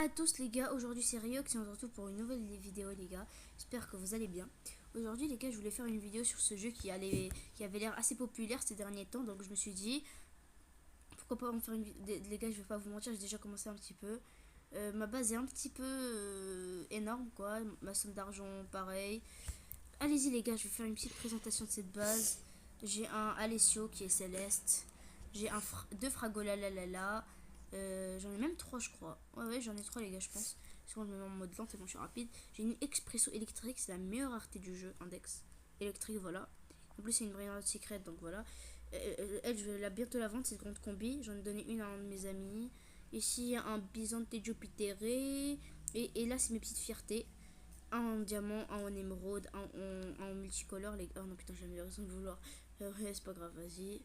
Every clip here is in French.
à tous les gars, aujourd'hui c'est Riox et on se retrouve pour une nouvelle vidéo les gars. J'espère que vous allez bien. Aujourd'hui les gars, je voulais faire une vidéo sur ce jeu qui avait l'air assez populaire ces derniers temps. Donc je me suis dit, pourquoi pas en faire une vidéo. Les gars, je vais pas vous mentir, j'ai déjà commencé un petit peu. Ma base est un petit peu énorme quoi, ma somme d'argent pareil. Allez-y les gars, je vais faire une petite présentation de cette base. J'ai un Alessio qui est céleste. J'ai deux Fragola la la la. J'en ai même 3 je crois. Ouais j'en ai 3 les gars je pense. Parce qu'on me met en mode lent tellement je suis rapide. J'ai une Expresso électrique, c'est la meilleure rareté du jeu, index. Électrique voilà. En plus c'est une brillante secrète donc voilà. Elle je vais bientôt la vendre cette grande combi. J'en ai donné une à un de mes amis. Ici un Bisonte Jupiter. Et là c'est mes petites fiertés. Un en diamant, un en émeraude, un en multicolore. Oh non putain j'ai raison de vouloir. C'est pas grave vas-y.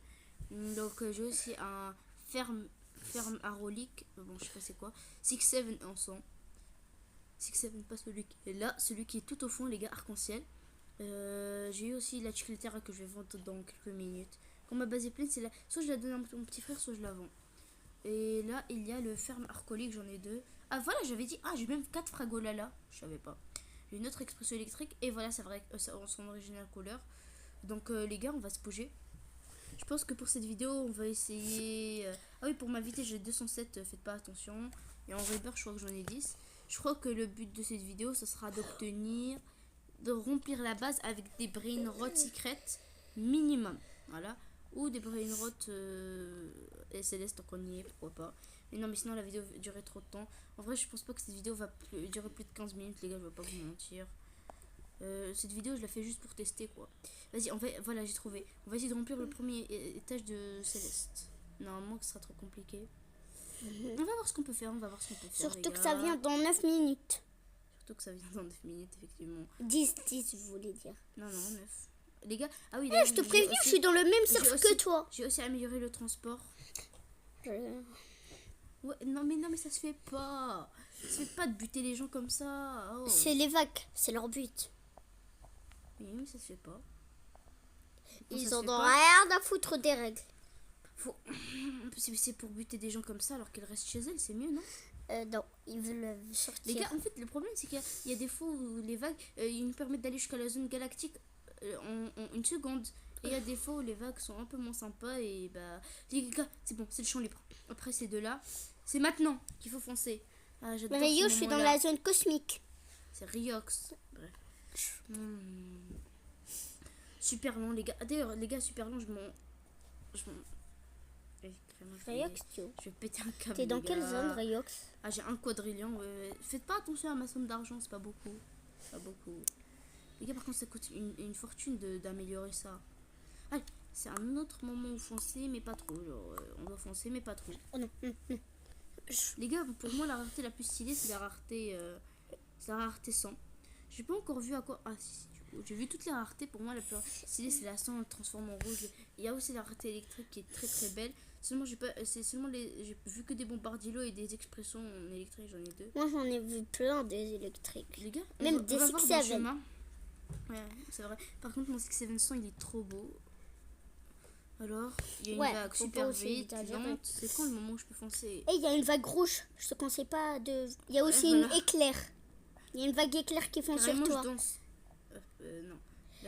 Donc j'ai aussi un ferme arolique, bon je sais pas c'est quoi, 6-7 en sang. 6-7 pas celui qui est là, celui qui est tout au fond les gars, arc-en-ciel. J'ai eu aussi la Chicletera que je vais vendre dans quelques minutes. Quand ma base est pleine, c'est là, soit je la donne à mon petit frère, soit je la vends. Et là il y a le ferme arcolique, j'en ai 2. Ah voilà, j'avais dit, j'ai même 4 fragolala, je savais pas. J'ai une autre expression électrique et voilà, c'est vrai que ça en son original couleur. Donc les gars, on va se bouger. Je pense que pour cette vidéo, on va essayer... Ah oui, pour m'inviter, j'ai 207, faites pas attention. Et en Reaper, je crois que j'en ai 10. Je crois que le but de cette vidéo, ce sera d'obtenir... de remplir la base avec des brain rot secrètes minimum. Voilà. Ou des brain rot SLS, tant qu'on y est, pourquoi pas. Mais non, mais sinon, la vidéo va durer trop de temps. En vrai, je pense pas que cette vidéo va durer plus de 15 minutes, les gars, je vais pas vous mentir. Cette vidéo je la fais juste pour tester quoi. Vas-y, voilà, j'ai trouvé. On va essayer de remplir le premier étage de Céleste. Normalement ce sera trop compliqué. On va voir ce qu'on peut faire, Surtout que ça vient dans 9 minutes. Surtout que ça vient dans 9 minutes effectivement. 10 je voulais dire. Non 9. Les gars, ah oui, je te préviens, je suis dans le même cercle que toi. J'ai aussi amélioré le transport. Ouais, non mais ça se fait pas. Ça se fait pas de buter les gens comme ça. Oh. C'est les vagues, c'est leur but. Oui, mais ça se fait pas. Ils en ont rien à foutre des règles. C'est pour buter des gens comme ça alors qu'elles restent chez elles, c'est mieux, non? Non, ils veulent sortir. Les gars, en fait, le problème c'est qu'il y a des fois où les vagues ils nous permettent d'aller jusqu'à la zone galactique en une seconde. Et il y a des fois où les vagues sont un peu moins sympas. Et bah, les gars, c'est bon, c'est le champ libre. Après ces deux-là, c'est maintenant qu'il faut foncer. Rio, je suis dans la zone cosmique. C'est Riox. Bref. Super long, les gars. D'ailleurs, les gars, super long, je m'en. Riox, je vais péter un câble. T'es dans quelle zone, Riox? J'ai un quadrillion. Faites pas attention à ma somme d'argent, c'est pas beaucoup. Les gars, par contre, ça coûte une fortune d'améliorer ça. Allez, c'est un autre moment où foncer, mais pas trop. Genre, on doit foncer, mais pas trop. Oh non. Les gars, pour moi, la rareté la plus stylée, c'est la rareté 100. J'ai pas encore vu à quoi. Ah, si. J'ai vu toutes les raretés. Pour moi, la plus stylée, c'est la 100, elle transforme en rouge. Il y a aussi la rareté électrique qui est très très belle. Seulement, j'ai vu que des bombardillos et des expressions en électrique. J'en ai 2. Moi, j'en ai vu plein des électriques. Les gars, même des 6-7. Ouais, c'est vrai. Par contre, mon 6-700 il est trop beau. Alors, il y a une vague super vite. C'est quand le moment où je peux foncer? Et il y a une vague rouge. Je te conseille pas de. Il y a aussi une éclair. Il y a une vague éclair qui fonce sur toi. Non.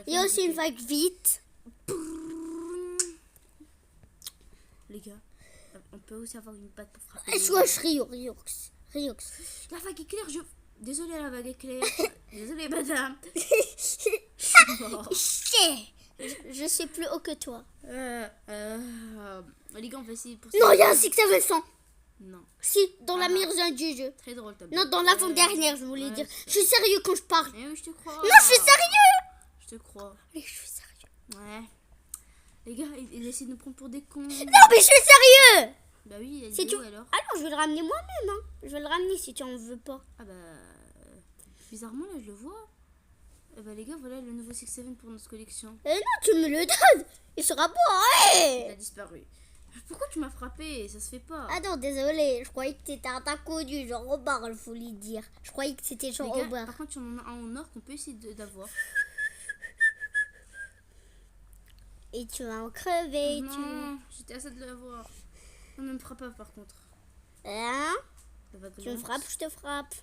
Il y a aussi une vague vite. Les gars, on peut aussi avoir une patte pour frapper. Riox. La vague éclair, désolée la vague éclair. Désolée madame. Je suis plus haut que toi. Les gars, on va essayer pour. Non, il y a un 6-700. Non. Si, dans la meilleure zone du jeu. Très drôle, non, dans l'avant-dernière, je voulais dire. Je suis sérieux quand je parle. Oui, je te crois. Non, je suis sérieux. Je te crois. Allez, je suis sérieux. Ouais. Les gars, ils essaient de nous prendre pour des cons. Non, mais je suis sérieux. Bah oui, c'est tout. Alors. Ah non, je vais le ramener moi-même. Hein. Je vais le ramener si tu en veux pas. Ah bah. Bizarrement, là, je le vois. Bah les gars, voilà le nouveau 6-7 pour notre collection. Non, tu me le donnes. Il sera beau, ouais. Il a disparu. Pourquoi tu m'as frappé? Ça se fait pas. Ah non, désolé. Je croyais que c'était un taco du genre au bar, il faut lui dire. Je croyais que c'était genre au bar. Par contre, tu en as un en or qu'on peut essayer d'avoir. Et tu vas en crever. Non, j'étais à ça de l'avoir. On ne me frappe pas par contre. Hein? La vague Tu me lente. frappes, je te frappe.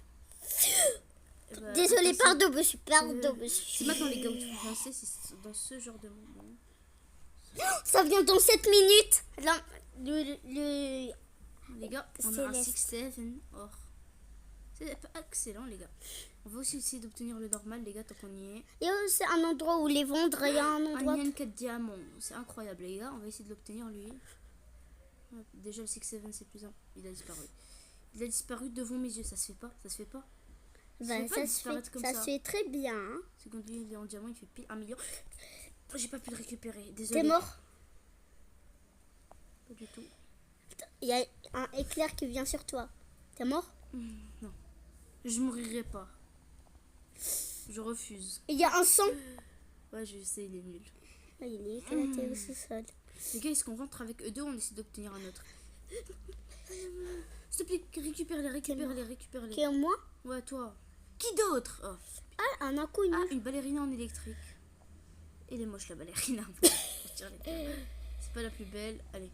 Bah, Désolée, attention. pardon, monsieur, pardon, C'est monsieur. maintenant les gars où il faut penser, c'est dans ce genre de moment. Ça vient dans 7 minutes. Là, le... Les gars, on a un 6-7 or. C'est pas excellent les gars. On va aussi essayer d'obtenir le normal les gars tant qu'on y est. Il y a aussi un endroit où les vendre. Il y a un endroit... Un yen 4 diamants. C'est incroyable les gars. On va essayer de l'obtenir lui. Hop, déjà le 6-7 c'est plus un. Il a disparu. Il a disparu devant mes yeux. Ça se fait pas. Ça se fait pas. Bah, pas disparaître comme ça ça. se fait très bien. Hein. C'est quand lui il est en diamant. Il fait pile 1 million. J'ai pas pu le récupérer. Désolé. T'es mort? Pas du tout. Il y a un éclair qui vient sur toi. T'es mort? Non. Je mourirai pas. Je refuse. Il y a un sang. Ouais, je sais, il est nul. Ah, il est éclaté au sous-sol. Les gars, est-ce qu'on rentre avec eux deux ou on essaie d'obtenir un autre? S'il te plaît, récupère-les, récupère-les, récupère-les. Qui est moi? Ouais, toi. Qui d'autre? Oh. Ah, un inconnu. Ah, une ballerina en électrique. Elle est moche la ballerina. C'est pas la plus belle. Allez.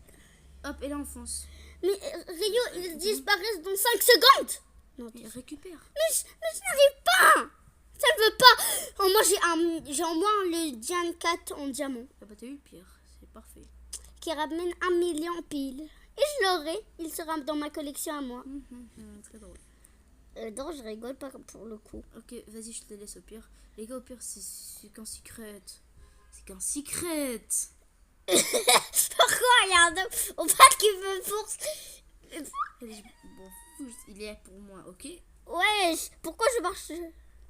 Hop, et là on fonce. Mais Rio, ils disparaissent dans 5 secondes. Non, Mais récupère. mais je n'arrive pas. Ça ne veut pas. Oh, moi, j'ai en moins le Diane 4 en diamant. Ah bah t'as eu pire. C'est parfait. Qui ramène 1 million pile. Et je l'aurai. Il sera dans ma collection à moi. Très drôle. Non, je rigole pas pour le coup. Ok, vas-y, je te laisse au pire. Les gars, au pire, c'est qu'un secret. C'est qu'un secret. Pourquoi il y a un au pas qui me force? Allez, bon, il est pour moi, ok? Ouais, pourquoi je marche?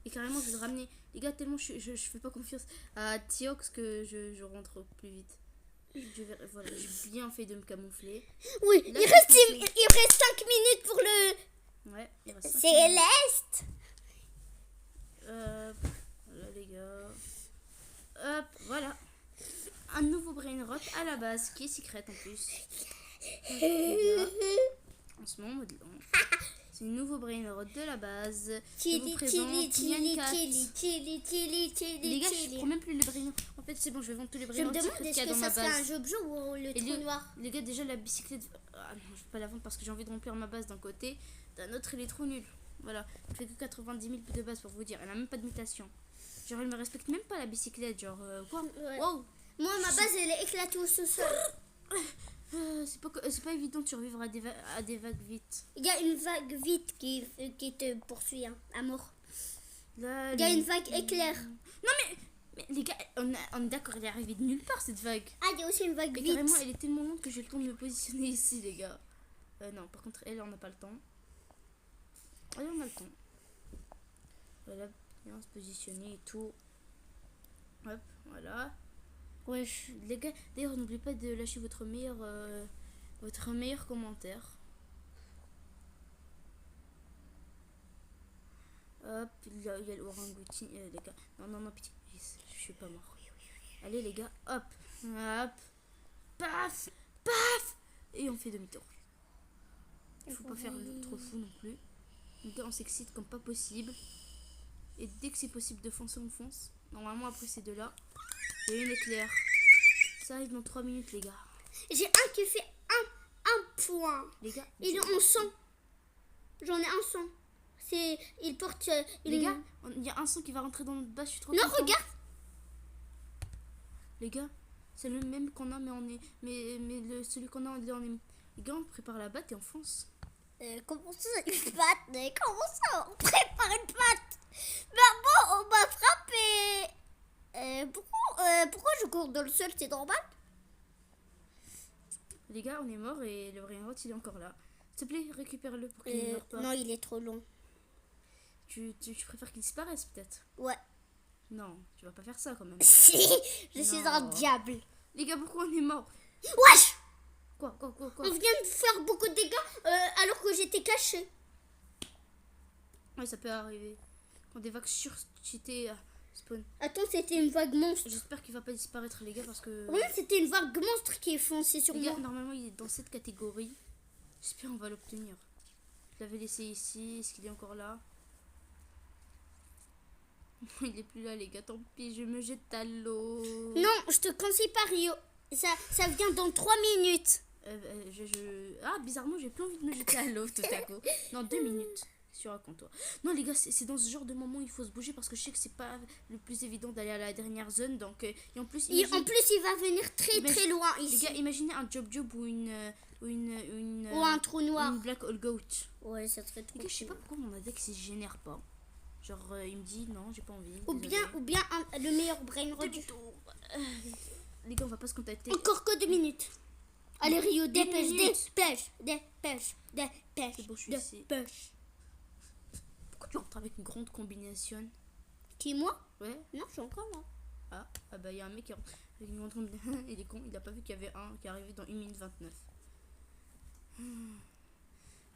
Et carrément, je vais le ramener. Les gars, tellement je fais pas confiance à Tiox que je rentre plus vite. Voilà, j'ai bien fait de me camoufler. Oui, Là, il reste 5 minutes pour le Ouais, il reste 5 minutes. Céleste. Voilà, les gars. Hop, voilà. Un nouveau brain rot à la base, qui est secret en plus. Donc, les gars, en ce moment, c'est un nouveau brain rot de la base. Je vous présente Yann 4. Les gars, je prends même plus le brain. En fait, c'est bon, je vais vendre tous les brain Je me rots demande secrets qu'il y est-ce a que dans ma ça serait un base. job ou le trou noir. Les gars, déjà la bicyclette. Ah non, je vais pas la vendre parce que j'ai envie de remplir ma base d'un côté. D'un autre, elle est trop nulle. Voilà, elle fait que 90 000 de base pour vous dire. Elle a même pas de mutation. Genre, elle me respecte même pas la bicyclette. Genre, quoi? Ouais. Wow! Moi, ma base, elle est éclatée au sous-sol. C'est pas évident de survivre à des vagues vite. Il y a une vague vite qui te poursuit, hein, à mort. Là, Il y a une vague éclair. Non mais les gars, on est d'accord, elle est arrivée de nulle part cette vague. Ah, il y a aussi une vague Et vite. carrément, elle est tellement longue que j'ai le temps de me positionner ici, les gars. Non, par contre, elle, on n'a pas le temps. Elle, on a le temps. Voilà, bien se positionner et tout. Hop, voilà. Ouais, les gars, d'ailleurs, n'oubliez pas de lâcher votre meilleur commentaire. Hop, il y a l'orangouti, les gars. Non, pitié, je suis pas mort. Allez, les gars, hop, hop, paf, paf, et on fait demi-tour. Il faut pas faire trop fou non plus. Les gars, on s'excite comme pas possible. Et dès que c'est possible de foncer, on fonce. Normalement, après ces deux-là, il y a une éclair. Ça arrive dans 3 minutes, les gars. J'ai un qui fait un point. Les gars, Il est en sang. J'en ai un sang. Il porte. Les gars, il y a un son qui va rentrer dans notre base. Je suis trop Non, contente. regarde. Les gars, c'est le même qu'on a, mais on est. Celui qu'on a, on est. Les gars, on prépare la batte et on fonce. Comment ça, une patte? Mais comment ça, on prépare une patte? Maman, on m'a frappé. Pourquoi je cours dans le sol? C'est normal? Les gars, on est mort et le brain-rot, il est encore là. S'il te plaît, récupère-le pour qu'il ne meure pas. Non, il est trop long. Tu préfères qu'il disparaisse, peut-être? Ouais. Non, tu vas pas faire ça quand même. Si, je suis Non. un diable. Les gars, pourquoi on est mort? Wesh! Quoi? On vient de faire beaucoup de dégâts alors que j'étais caché. Ouais, ça peut arriver. Quand des vagues surcheatées spawn. Attends, c'était une vague monstre. J'espère qu'il va pas disparaître, les gars, parce que. Oui, c'était une vague monstre qui est foncée sur Les moi. gars, normalement, il est dans cette catégorie. J'espère qu'on va l'obtenir. Je l'avais laissé ici. Est-ce qu'il est encore là? Il est plus là, les gars. Tant pis, je me jette à l'eau. Non, je te conseille pas, Rio. Ça vient dans 3 minutes. Ah, bizarrement, j'ai plus envie de me jeter à l'eau tout à coup. Non, 2 minutes. Sur raconte-toi. Non, les gars, c'est dans ce genre de moment où il faut se bouger parce que je sais que c'est pas le plus évident d'aller à la dernière zone. Donc, et en plus, Et en plus, il va venir très loin les ici. gars, imaginez un job ou Ou un trou noir. une black hole goat. Ouais, ça serait trop Les gars, je sais pas cool. pourquoi mon index il se génère pas. Genre, il me dit non, j'ai pas envie. Ou bien le meilleur brain rot. Les gars, on va pas se contacter. Encore que 2 minutes. Allez Rio, dépêche, minute. dépêche. C'est bon, je suis ici. Dépêche. Pourquoi tu rentres avec une grande combinaison? Qui, moi? Ouais. Non, je suis encore là. Ah bah il y a un mec qui rentre avec une grande combinaison. Il est con, il a pas vu qu'il y avait un qui arrivait dans 1 minute 29.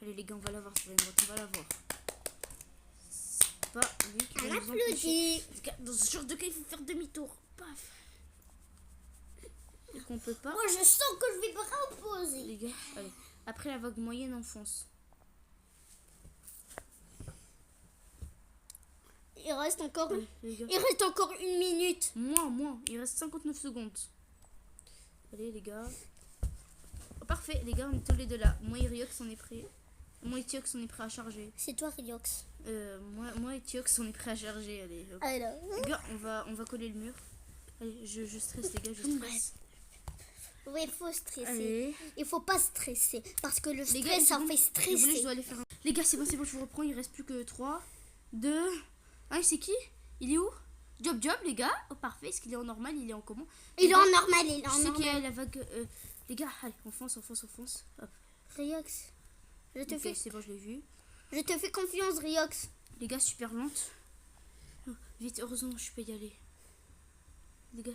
Allez les gars, on va l'avoir sur les notes, on va l'avoir. C'est pas lui qui va On nous empêcher. applaudit. Les gars, dans ce genre de cas, il faut faire demi-tour. Paf. Donc on peut pas. Moi, je sens que je vais me reposer. Les gars, allez. Après la vague moyenne, on fonce. Il reste encore Les gars. 1 minute. Moins. Il reste 59 secondes. Allez les gars. Oh, parfait, les gars, on est tous les deux là. Moi et Riox, on est prêt. Moi et Tiox, on est prêt à charger. C'est toi, Riox. Moi et Tiox, on est prêt à charger. Allez, hop. Alors. Les gars, on va coller le mur. Allez, je stresse les gars, je stresse. Oui, il faut stresser. Allez. Il faut pas stresser. Parce que le Les gars, stress, ça une fait seconde. Je voulais, je stresser. dois aller faire un... Les gars, c'est bon, je vous reprends. Il reste plus que 3, 2, 1. C'est qui? Il est où? Job, les gars. Oh, parfait. Est-ce qu'il est en normal? Il est en comment? Il est en normal, il est Je en sais qu'il y normal. a la vague. Les gars, allez, on fonce. Hop. Riox, je te Ok, fais c'est bon, je l'ai vu. confiance, Riox. Les gars, super lente. Oh, vite, heureusement, je peux y aller. Les gars.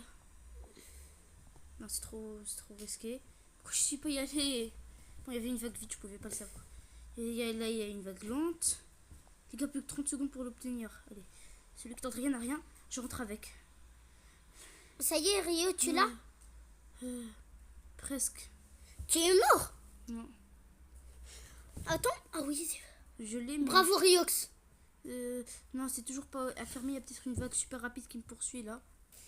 Non, c'est trop risqué. Pourquoi je suis pas y aller? Bon, il y avait une vague vite, je pouvais pas le savoir. Et là, il y a une vague lente. Les gars, plus que 30 secondes pour l'obtenir. Allez, celui qui tente rien à rien, je rentre avec. Ça y est, Rio, tu l'as? Presque. Tu es mort? Non. Attends, ah oui. Je l'ai, mais... Bravo, Riox. Non, c'est toujours pas affirmé. Il y a peut-être une vague super rapide qui me poursuit là.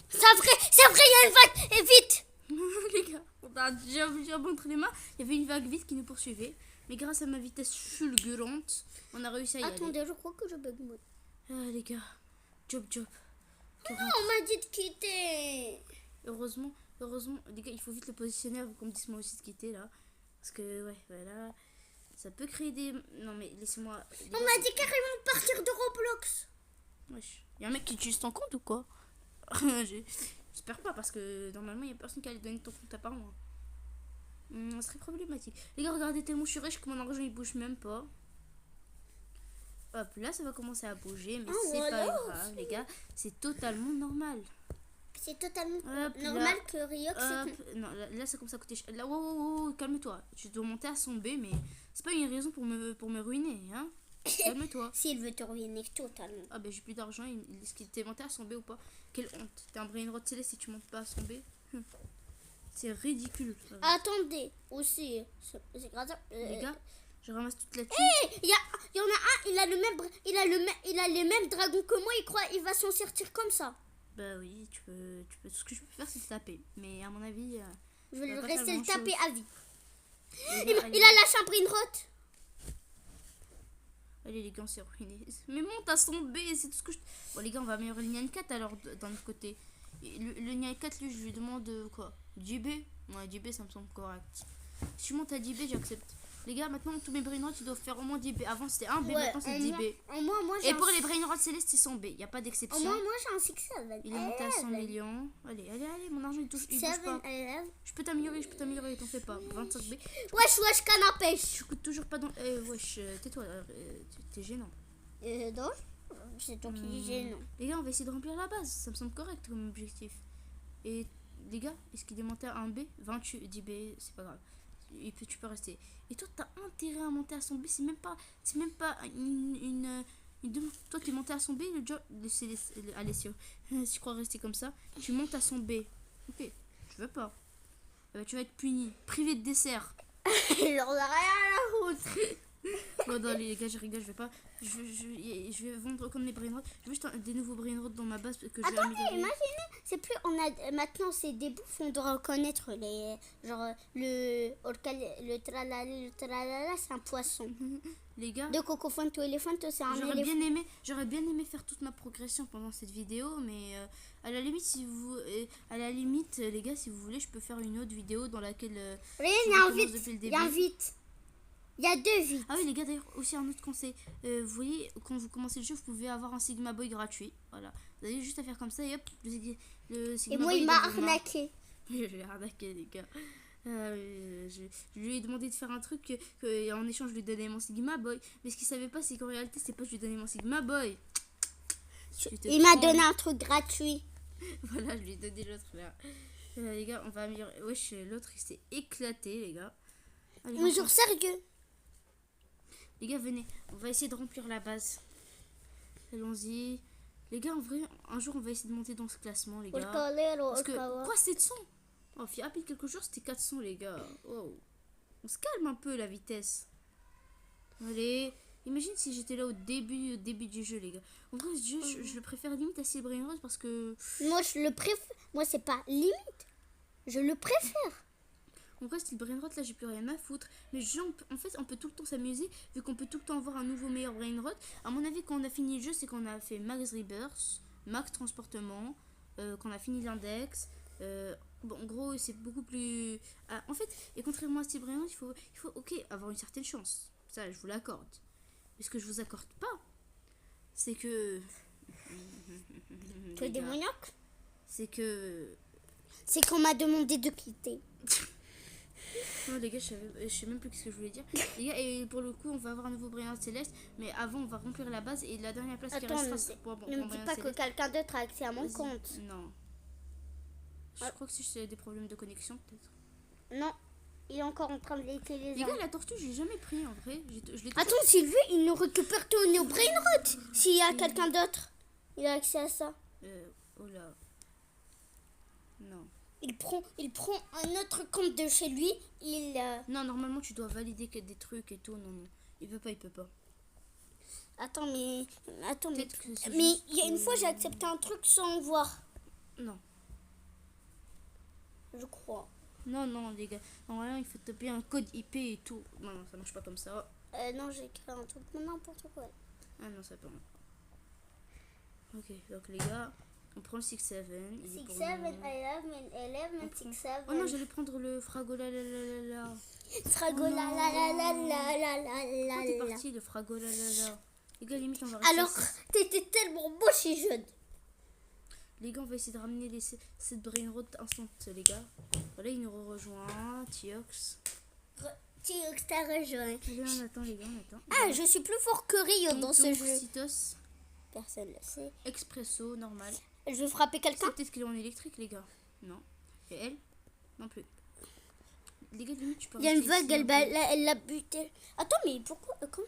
C'est vrai, il y a une vague. Et vite. Les gars, on a déjà montré les mains. Il y avait une vague vite qui nous poursuivait. Mais grâce à ma vitesse fulgurante, on a réussi à y aller. Attendez, je crois que je bug moi. Ah, les gars, job. Non, on m'a dit de quitter. Heureusement, les gars, il faut vite le positionner avant qu'on me dise moi aussi de quitter là. Parce que, ouais, voilà. Ça peut créer des... Non, mais laissez-moi... On m'a dit carrément de partir de Roblox. Wesh. Y'a un mec qui utilise ton compte ou quoi? J'espère pas, parce que normalement, il y a personne qui allait donner ton compte à part moi. Ça serait problématique. Les gars, regardez tellement je suis riche que mon argent il bouge même pas. Hop, là ça va commencer à bouger, mais c'est voilà. pas grave, les gars. C'est totalement normal. C'est totalement Hop, normal là. que Riox... Hop, non, là ça commence à coûter cher. Là, wow, calme-toi. Tu dois monter à son B, mais c'est pas une raison pour me ruiner, hein. Calme-toi. S'il veut te ruiner totalement. Ah ben j'ai plus d'argent, est-ce qu'il t'est monté à son B ou pas? Quelle honte. T'es un brain rot céleste si tu montes pas à son B. C'est ridicule. Attendez, aussi, c'est grave. Les gars, je ramasse toute la thune. Il y en a un, il a les mêmes dragons que moi, il va s'en sortir comme ça. Bah oui, tu peux, ce que je peux faire c'est te taper. Mais à mon avis, Je vais va le pas faire rester le grand-chose. taper à vie. Les gars, Il a lâché un brain rot. allez les gars, on s'est ruinés. Mais monte à son B, c'est tout ce que je... Bon les gars, on va améliorer le Nyan 4 alors d'un autre côté. Et le Nyan 4, lui, je lui demande quoi? 10B? Ouais, 10B, ça me semble correct. Si je monte à 10B, j'accepte. Les gars, maintenant, tous mes brain rots, ils doivent faire au moins 10B. Avant, c'était 1B, maintenant, c'est 10B. Moi, Et pour les brain rots célestes, c'est 100B. Il n'y a pas d'exception. moi, j'ai un 6-7. Il est monté à 100 millions. Allez, mon argent, il bouge pas. Je peux t'améliorer, t'en fais pas. 25B. Wesh, canne à pêche. Tu coûtes toujours pas dans... wesh, tais-toi, t'es gênant. Non, c'est toi qui disais non. Les gars, on va essayer de remplir la base. Ça me semble correct comme objectif. Et les gars, est-ce qu'il est monté à 1B? 28, 10B, c'est pas grave. Tu peux rester. Et toi, t'as intérêt à monter à son B. C'est même pas une demande. Toi, t'es monté à son B. Le job, Alessio, si tu crois rester comme ça, tu montes à son B. Ok, je veux pas. Tu vas être puni, privé de dessert. Il en a rien à la route. Bon, non, les gars, je rigole, je vais pas. Je vais vendre comme mes brainrots. Je veux juste des nouveaux brainrots dans ma base que je vais Attendez, améliorer. imaginez, c'est plus, on a, maintenant c'est des bouffes, on doit reconnaître les, genre, le tralala, c'est un poisson. Les gars, De Cocofonto Elefanto, c'est un éléphant. j'aurais bien aimé faire toute ma progression pendant cette vidéo, mais à la limite, les gars, si vous voulez, je peux faire une autre vidéo dans laquelle Oui, je il y a un recommence vite, depuis le il y a un début. vite. Il y a 2 vites. Ah oui, les gars, d'ailleurs, aussi un autre conseil. Vous voyez, quand vous commencez le jeu, vous pouvez avoir un Sigma Boy gratuit. Voilà. Vous avez juste à faire comme ça et hop, le Sigma Et moi, Boy il est m'a dans vos mains. arnaqué. Je l'ai arnaqué, les gars. Je lui ai demandé de faire un truc et en échange, je lui donnais mon Sigma Boy. Mais ce qu'il savait pas, c'est qu'en réalité, c'est pas que je lui donnais mon Sigma Boy. Il m'a donné un truc gratuit. Voilà, je lui ai donné l'autre là. Les gars, on va améliorer. Wesh, l'autre il s'est éclaté, les gars. Allez, Mais genre sérieux. les gars, venez, on va essayer de remplir la base. Allons-y. Les gars, en vrai, un jour, on va essayer de monter dans ce classement, les gars. Parce que, quoi, 700? Oh, il y a quelques jours, c'était 400, les gars. Oh. On se calme un peu, la vitesse. Allez. Imagine si j'étais là au début du jeu, les gars. En vrai, ce jeu, je le préfère limite à Silver Rose parce que... Moi, je le préfère. Moi, c'est pas limite. Je le préfère. En vrai, style Brainrot, là, j'ai plus rien à foutre. Mais en fait, on peut tout le temps s'amuser, vu qu'on peut tout le temps avoir un nouveau meilleur Brainrot. À mon avis, quand on a fini le jeu, c'est qu'on a fait Max Rebirth, Max Transportement, qu'on a fini l'index. Bon, en gros, c'est beaucoup plus... Ah, en fait, et contrairement à style Brainrot, il faut, ok, avoir une certaine chance. Ça, je vous l'accorde. Mais ce que je vous accorde pas, c'est que... Tu es démoniaque. C'est que... C'est qu'on m'a demandé de quitter. Non les gars, je sais même plus ce que je voulais dire. Les gars, et pour le coup, on va avoir un nouveau Brillant Céleste. Mais avant, on va remplir la base. Et la dernière place qui Attends, restera, c'est pour ne me dis pas que quelqu'un d'autre a accès à mon compte. Non. Je crois que c'est des problèmes de connexion, peut-être. Non, il est encore en train de l'utiliser. Les gars, la tortue, j'ai jamais pris en vrai. Je l'ai Attends, s'il veut, il nous récupère tous nos brainrots. S'il y a quelqu'un d'autre, il a accès à ça. Oh là. Non. Il prend un autre compte de chez lui. Non, normalement, tu dois valider qu'il y a des trucs et tout. Non, non. Il peut pas. Attends, mais Peut-être que c'est mais juste il y a une fois, j'ai accepté un truc sans voir. Non. Je crois. Non, les gars. Normalement, il faut taper un code IP et tout. Non, ça marche pas comme ça. Non, j'ai créé un truc, n'importe quoi. Ah non, ça peut. Ok, donc les gars, on prend le 6-7. 6-7, 11, 6-7. Oh non, j'allais prendre le Fragola la la la. Fragola la la la la la la T'es la. parti le Fragola la la. Les gars, limite, on va rester. Alors, t'étais tellement beau chez jeune. Les gars, on va essayer de ramener cette Brainrot instant, les gars. Voilà, il nous rejoint. Tiox. Tiox t'a rejoint. Les gars, on attend, les gars, on attend. Ah, je suis plus fort que Rio dans ce jeu. Citos. Personne le sait. Expresso, normal. Je vais frapper quelqu'un. Peut-être qu'il est en électrique, les gars. Non. Et elle? Non plus. Les gars, limite, tu peux. Il y a une vague, elle l'a buté. Attends, mais pourquoi comment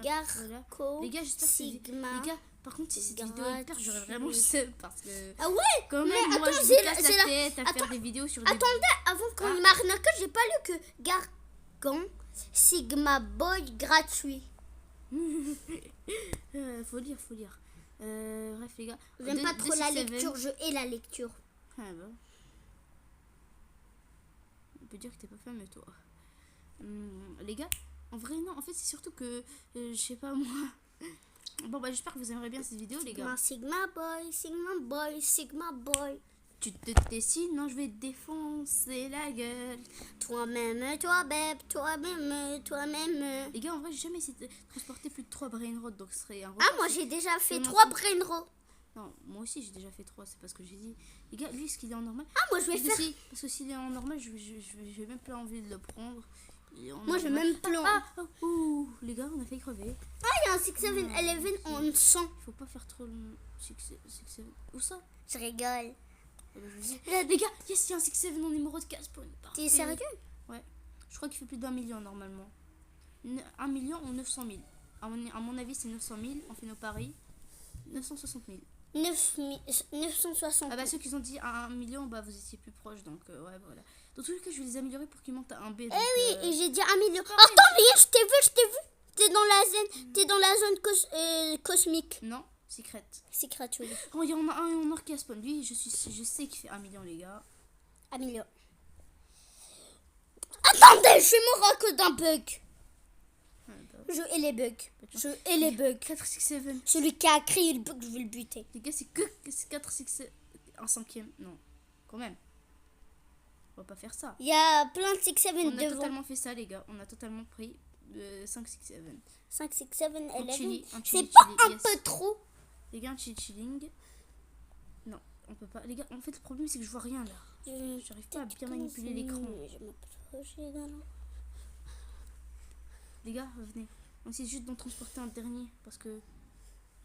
Garco, les gars, j'espère Sigma. Les gars, par contre, si cette vidéo est perte, j'aurais vraiment le seum parce que. Ah ouais. Quand même, mais moi, attends, je me casse la tête à faire des vidéos sur des. Attendez, avant qu'on m'arnaque, j'ai pas lu que Gargan Sigma Boy gratuit. Faut lire. Bref, les gars. J'aime pas trop la lecture, je hais la lecture. Ah bah. On peut dire que t'es pas fameux, toi. Les gars, en vrai, non. En fait, c'est surtout que. Je sais pas, moi. Bon, bah, j'espère que vous aimerez bien cette vidéo, les gars. Sigma Boy, Sigma Boy, Sigma Boy. Tu te décides, non, je vais te défoncer la gueule. Toi-même, toi, bébé, toi-même. Les gars, en vrai, j'ai jamais essayé de transporter plus de 3 brainrots, donc ce serait un. Ah, moi j'ai déjà fait 3 brainrots. Non, moi aussi j'ai déjà fait 3, c'est pas ce que j'ai dit. Les gars, lui, est-ce qu'il est en normal? Ah, moi je vais faire. Parce que s'il est en normal, je vais même pas envie de le prendre. Moi j'ai même plan. Ouh, les gars, on a failli crever. Ah, il y a un 6-7-11 en 100. Il faut pas faire trop long. 6-7. Où ça? Je rigole. Les gars, yes, il y a un 6-7 en numéro de 15 pour une partie. T'es sérieux? Ouais. Je crois qu'il fait plus d'1 million normalement. 1 million ou 900 000. À mon avis, c'est 900 000. On fait nos paris. 960 000. 960. Ah bah ceux qui ont dit 1 million, bah vous étiez plus proche. Donc ouais, voilà. Dans tous les cas, je vais les améliorer pour qu'ils montent à un B. Donc, Et j'ai dit 1 million. pareil, Attends, mais je t'ai vu. T'es dans la zone cosmique. Non, secret. Secret, oui. Oh, il y en a un en or qui a spawn. Lui, je sais qu'il fait 1 million, les gars. 1 million. Attendez, je suis mort à cause d'un bug. Je hais les bugs. 4, 6, 7. Celui qui a créé le bug, je vais le buter. Les gars, c'est que 4, 6, 7. Un cinquième. Non, quand même. On va pas faire ça. Il y a plein de 6-7 On a devant. totalement fait ça, les gars. On a totalement pris 5, 6, 7. 5, 6, 7, 11. C'est pas un peu trop? Les gars, un chilling. Non, on peut pas. Les gars, en fait, le problème, c'est que je vois rien là. J'arrive pas à bien manipuler l'écran. Les gars, venez. On essaie juste d'en transporter un dernier. Parce que.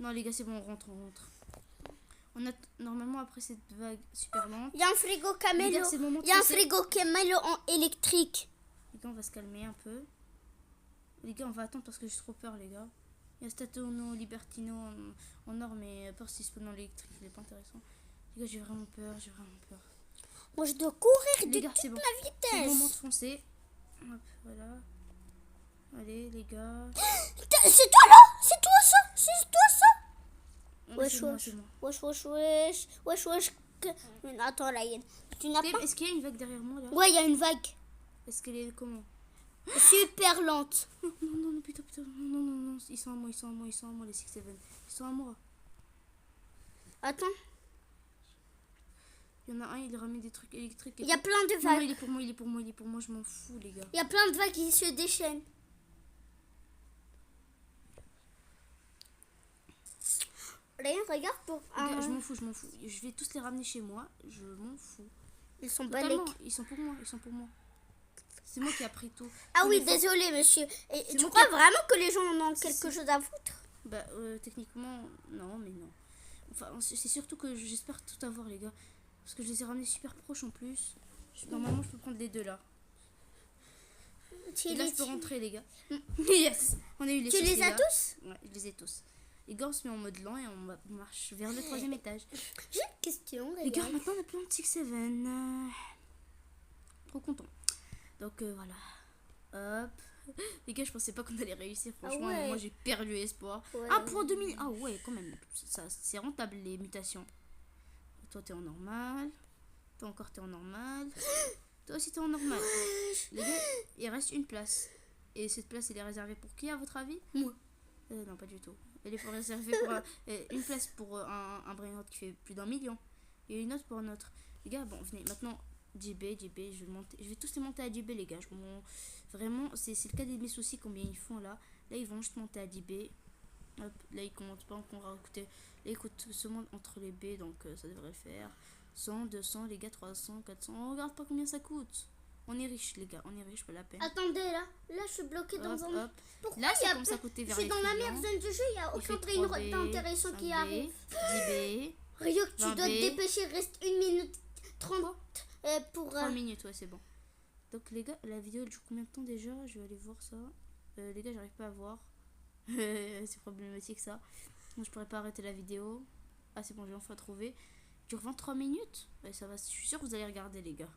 Non, les gars, c'est bon, on rentre. On a normalement après cette vague super lente. Il y a un frigo Les camélo. gars, c'est le moment de Il y a un foncer. frigo camélo en électrique. Les gars, on va se calmer un peu. Les gars, on va attendre parce que j'ai trop peur, les gars. Il y a Statono Libertino en or, mais peur si spawn en électrique, il est pas intéressant. Les gars, j'ai vraiment peur. Moi, je dois courir Les de gars, c'est toute bon. la C'est le moment de vitesse. foncer. Hop, voilà. Allez, les gars. C'est toi là? C'est toi ça? Ouais, c'est moi, c'est moi. Wesh. Attends, Ryan. Tu n'as pas? Est-ce qu'il y a une vague derrière moi là? Ouais, il y a une vague. Est-ce qu'elle est comment? Super lente. Non, putain. Non. Ils sont à moi, les 6-7. Ils sont à moi. Attends. Il y en a un, il ramène des trucs électriques. Il y a plein de Non, vagues. il est pour moi, je m'en fous, les gars. Il y a plein de vagues qui se déchaînent. Rien, regarde pour Les gars, je m'en fous. Je vais tous les ramener chez moi, je m'en fous. Ils sont Totalement, balèques. ils sont pour moi. C'est moi qui a pris tout. Ah Tous oui, les fois- désolé, monsieur. Et C'est tu moi crois qui vraiment que les gens en ont quelque chose à foutre? Bah, techniquement, non, mais non. Enfin, c'est surtout que j'espère tout avoir, les gars. Parce que je les ai ramenés super proches en plus. Normalement, je peux prendre les deux là. Et là, je peux rentrer, les gars. Yes! On a eu les Tu six, les as gars. tous? Ouais, je les ai tous. Les gars, on se met en mode lent et on marche vers le 3e étage. J'ai une question, Les gars, regarde. maintenant, on a plein de 6-7. Trop content. Donc, voilà. Hop. Les gars, je pensais pas qu'on allait réussir. Franchement, ouais. moi, j'ai perdu espoir. Ouais. 1.2000. Ah ouais, quand même. C'est rentable, les mutations. Toi, t'es en normal. Toi encore, t'es en normal. Toi aussi, t'es en normal. Les gars, il reste une place. Et cette place, elle est réservée pour qui, à votre avis? Moi. Non, pas du tout. Elle est réservée pour une place pour un brain rot qui fait plus d'1 million. Et une autre pour un autre. Les gars, bon, venez. Maintenant, JB, je vais tous les monter à JB, les gars. Vraiment, c'est le cas de mes soucis, combien ils font là. Là, ils vont juste monter à JB. Hop, là, ils commencent pas encore à écouter. Là, écoute, ce monde entre les B, donc ça devrait le faire. 100, 200, les gars, 300, 400. On regarde pas combien ça coûte. On est riche, les gars, on est riche, pas la peine. Attendez, là, je suis bloquée dans un... Hop. Pourquoi Là, il y ça a commence à coûter Je vers suis les dans la clients. meilleure zone du jeu, il n'y a Il fait aucun brain 3B, d'intéressant 5B, qui arrive. 10B, Ryok, tu 20B. dois te dépêcher, il reste 1 minute 30 pour... 3 minutes, ouais, c'est bon. Donc, les gars, la vidéo elle dure combien de temps déjà? Je vais aller voir ça. Les gars, j'arrive pas à voir. C'est problématique ça. Donc, je pourrais pas arrêter la vidéo. Ah, c'est bon, j'ai enfin trouvé. Il dure 23 minutes. Ouais, ça va, je suis sûre que vous allez regarder, les gars.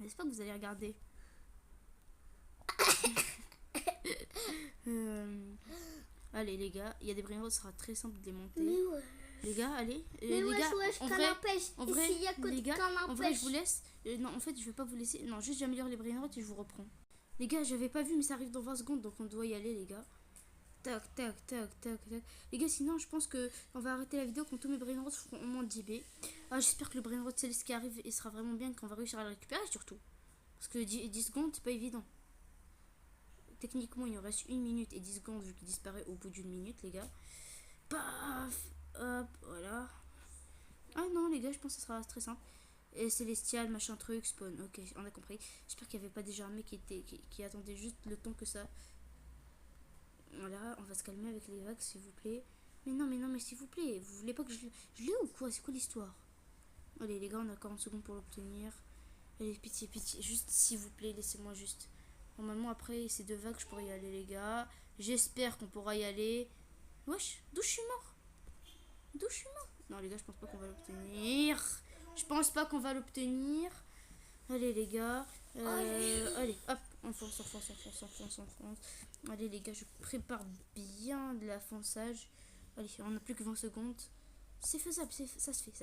J'espère que vous allez regarder. Allez, les gars, il y a des brimbos, ce sera très simple de les monter. Mais ouais. Les gars, allez. Mais les wesh, gars, qu'un empêche. en vrai, Ici, il y a que les gars, qu'un en vrai, je empêche. vous laisse. Non, en fait, je vais pas vous laisser. Non, juste j'améliore les brain rots et je vous reprends. Les gars, j'avais pas vu, mais ça arrive dans 20 secondes, donc on doit y aller, les gars. Tac. Les gars, sinon, je pense que on va arrêter la vidéo quand tous mes brain rots feront au moins 10 B. Ah, j'espère que le brain rot céleste qui arrive, il sera vraiment bien, qu'on va réussir à le récupérer, surtout. Parce que 10 secondes, c'est pas évident. Techniquement, il nous reste 1 minute et 10 secondes vu qu'il disparaît au bout d'une minute, les gars. Paf. Hop, voilà. Ah non, les gars, je pense que ça sera très simple. Et célestial, machin truc, spawn. Ok, on a compris. J'espère qu'il n'y avait pas déjà un mec qui attendait juste le temps que ça. Voilà, on va se calmer avec les vagues, s'il vous plaît. Mais non, s'il vous plaît. Vous voulez pas que je l'ai ou quoi? C'est quoi l'histoire? Allez, les gars, on a 40 secondes pour l'obtenir. Allez, pitié. Juste, s'il vous plaît, laissez-moi juste. Normalement, après ces 2 vagues, je pourrais y aller, les gars. J'espère qu'on pourra y aller. Wesh, d'où je suis mort? Non, les gars, je pense pas qu'on va l'obtenir. Allez les gars. Allez. Allez, hop, on fonce. Allez les gars, je prépare bien de l'affonçage. Allez, on n'a plus que 20 secondes. C'est faisable, ça se fait.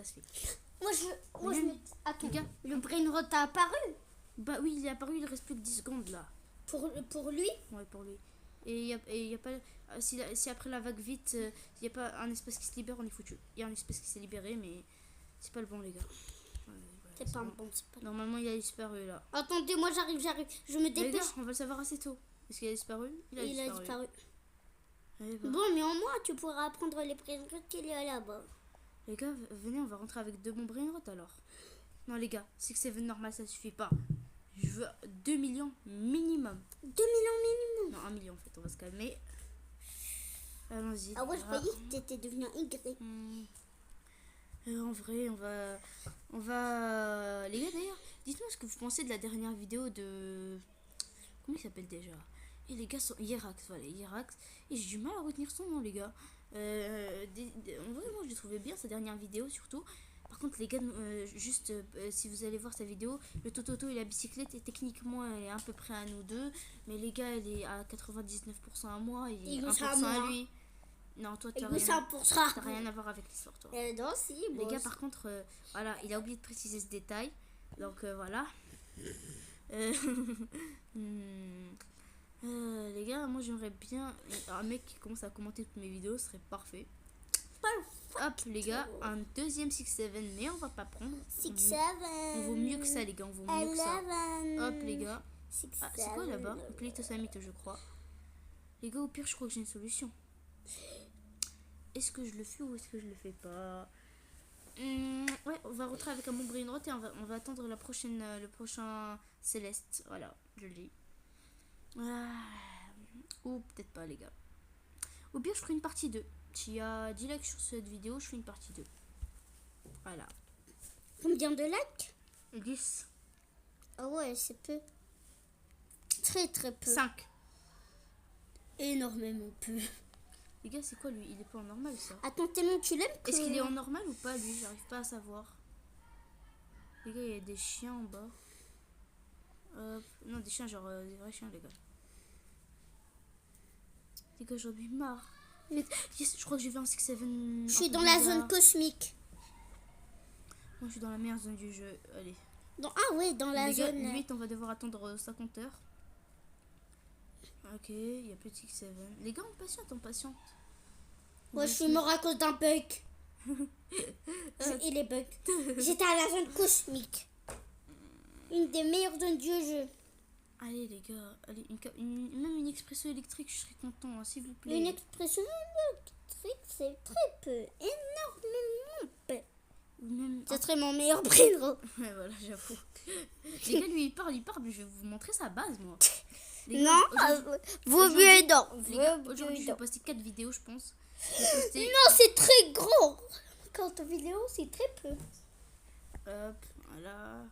Moi je me... Attends, Les gars. le brain rot a apparu Bah oui, il est apparu, il reste plus que 10 secondes là. pour lui. Ouais, pour lui. Et il y a pas... Si après la vague vite, il n'y a pas un espace qui se libère, on est foutu. Il y a un espace qui s'est libéré, mais c'est pas le bon les gars. Ouais, C'est pas bon. bon, c'est pas... Normalement, il a disparu là. Attendez, moi j'arrive. Je me Les gars, dépêche. on va le savoir assez tôt. Est-ce qu'il a disparu? Il a disparu. Allez, bah. Bon, mais en moi, tu pourras apprendre les brain rot qu'il y a là-bas. Les gars, venez, on va rentrer avec 2 bons brain rot alors. Non les gars, 6-7 normal, ça suffit pas. Je veux 2 millions minimum. 2 millions minimum. Non, 1 million en fait, on va se calmer. Allons-y. Ah ouais, je là. croyais que t'étais devenu un Y. En vrai, on va... Les gars, d'ailleurs, dites-moi ce que vous pensez de la dernière vidéo de... Comment il s'appelle déjà? Et les gars sont Hierax, voilà, Hierax. Et j'ai du mal à retenir son nom, les gars. En vrai, moi, je l'ai trouvé bien, sa dernière vidéo, surtout. Par contre, les gars, si vous allez voir sa vidéo, le Tototo et la bicyclette, et techniquement, elle est à peu près à nous deux. Mais les gars, elle est à 99% à moi et Et 1% à moi. à lui. Non, toi, Et t'as vous, rien, ça pour ça. t'as rien à voir avec l'histoire, toi. Non, si, Les bon, gars, par contre, voilà, il a oublié de préciser ce détail. Donc, voilà. Les gars, moi, j'aimerais bien... Un mec qui commence à commenter toutes mes vidéos serait parfait. Hop, les gars, un deuxième 6-7, mais on va pas prendre. 6-7. On vaut mieux que ça, les gars, on vaut mieux que ça. 11. Hop, les gars. 6, Ah, c'est quoi là-bas? Plétosamite, je crois. Les gars, au pire, je crois que j'ai une solution. Est-ce que je le fais ou est-ce que je le fais pas? Ouais, on va rentrer avec un bon brain rot et on va attendre le prochain Céleste. Voilà, je le dis. Ou peut-être pas, les gars. Au pire, je ferai une partie 2. S'il y a 10 likes sur cette vidéo, je fais une partie 2. Voilà. Combien de likes? 10. Ah ouais, c'est peu. Très très peu. 5. Énormément peu. Les gars, c'est quoi lui? Il est pas en normal ça? Attends, tellement tu l'aimes que... Est-ce qu'il est en normal ou pas lui? J'arrive pas à savoir. Les gars, il y a des chiens en bas. Non, des chiens, genre des vrais chiens, les gars. Les gars, j'en ai marre. Yes, je crois que j'ai vu un 6-7. Je suis dans la zone cosmique. Moi, je suis dans la meilleure zone du jeu. Allez. Ah ouais, dans la Les gars, zone... 8, on va devoir attendre 50 heures. Ok, il y a plus de 6-7. Les gars, on patiente. Moi, je suis mort à cause d'un bug. Il est bug. J'étais à la zone cosmique. Une des meilleures zones du jeu. Allez, les gars. Allez, même une expresso électrique, je serais content, hein, s'il vous plaît. Une expression électrique, c'est très peu. Énormément peu. Même... Ce serait mon meilleur brain. Ouais, voilà, j'avoue. Les gars, lui, il parle, mais je vais vous montrer sa base, moi. Les Non, gars, vaut mieux non. les gars, aujourd'hui, je vais poster 4 vidéos, je pense. Je vais poster... Non, c'est très gros. Quant aux vidéos, c'est très peu. Hop, voilà.